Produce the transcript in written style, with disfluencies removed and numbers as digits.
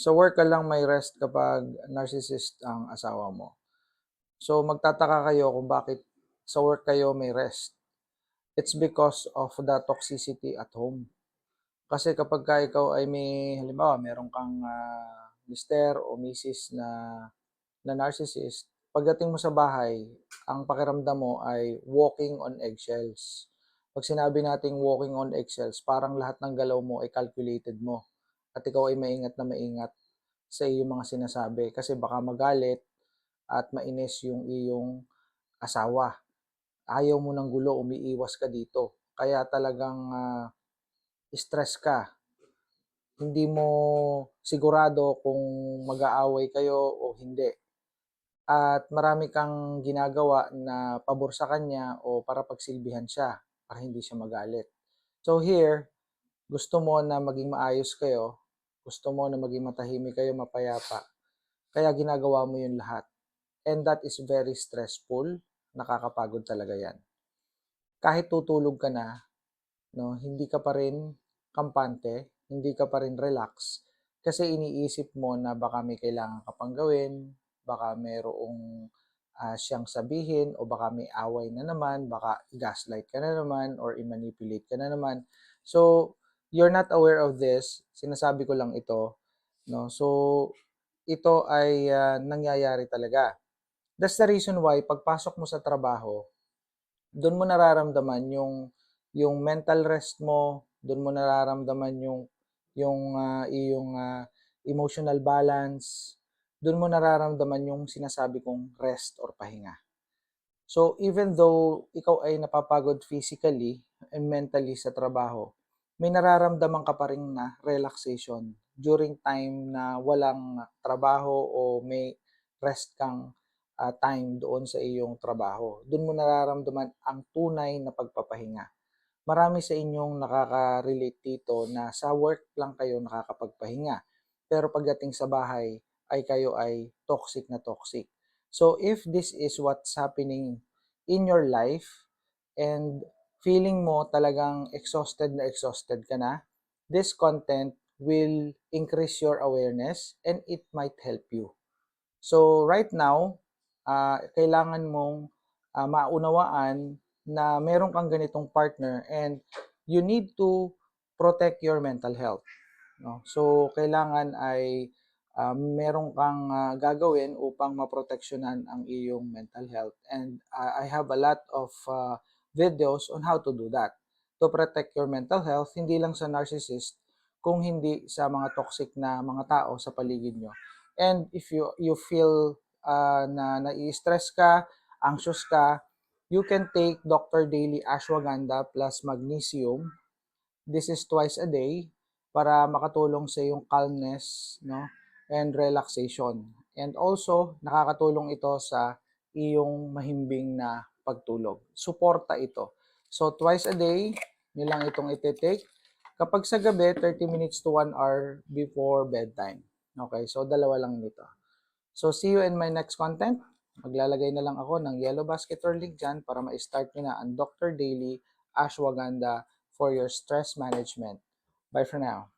Sa work ka lang may rest kapag narcissist ang asawa mo. So magtataka kayo kung bakit sa work kayo may rest. It's because of the toxicity at home. Kasi kapag ka ikaw ay may halimbawa meron kang, mister o misis na narcissist, pagdating mo sa bahay, ang pakiramdam mo ay walking on eggshells. 'Pag sinabi nating walking on eggshells, parang lahat ng galaw mo ay calculated mo at ikaw ay maingat na maingat sa iyong mga sinasabi kasi baka magalit at mainis yung iyong asawa. Ayaw mo ng gulo, umiiwas ka dito. Kaya talagang stress ka. Hindi mo sigurado kung mag-aaway kayo o hindi. At marami kang ginagawa na pabor sa kanya o para pagsilbihan siya para hindi siya magalit. So here, gusto mo na maging maayos kayo, gusto mo na maging matahimik kayo, mapayapa, kaya ginagawa mo yun lahat. And that is very stressful, nakakapagod talaga yan. Kahit tutulog ka na, no, hindi ka pa rin kampante, hindi ka pa rin relax, kasi iniisip mo na baka may kailangan ka pang gawin, baka mayroong siyang sabihin, o baka may away na naman, baka gaslight ka na naman, or i-manipulate ka na naman. So, you're not aware of this, sinasabi ko lang ito, no? So, ito ay nangyayari talaga. That's the reason why pagpasok mo sa trabaho, doon mo nararamdaman yung mental rest mo, doon mo nararamdaman yung iyong emotional balance, doon mo nararamdaman yung sinasabi kong rest or pahinga. So even though ikaw ay napapagod physically and mentally sa trabaho, may nararamdaman ka pa rin na relaxation during time na walang trabaho o may rest kang time doon sa iyong trabaho. Doon mo nararamdaman ang tunay na pagpapahinga. Marami sa inyong nakaka-relate dito na sa work lang kayo nakakapagpahinga. Pero pagdating sa bahay ay kayo ay toxic na toxic. So if this is what's happening in your life and feeling mo talagang exhausted ka na, this content will increase your awareness and it might help you. So right now, kailangan mong maunawaan na meron kang ganitong partner and you need to protect your mental health. No? So kailangan ay meron kang gagawin upang maproteksyonan ang iyong mental health. And I have a lot of videos on how to do that. To protect your mental health, hindi lang sa narcissist, kung hindi sa mga toxic na mga tao sa paligid nyo. And if you feel na nai-stress ka, anxious ka, you can take Dr. Daily Ashwagandha plus Magnesium. This is twice a day para makatulong sa iyong calmness, no, and relaxation. And also, nakakatulong ito sa iyong mahimbing na pagtulog. Suporta ito. So, twice a day, nyo lang itong iti-take. Kapag sa gabi, 30 minutes to 1 hour before bedtime. Okay, so dalawa lang nito. So, see you in my next content. Maglalagay na lang ako ng yellow basket or link dyan para ma-start nyo na ang Dr. Daily Ashwagandha for your stress management. Bye for now.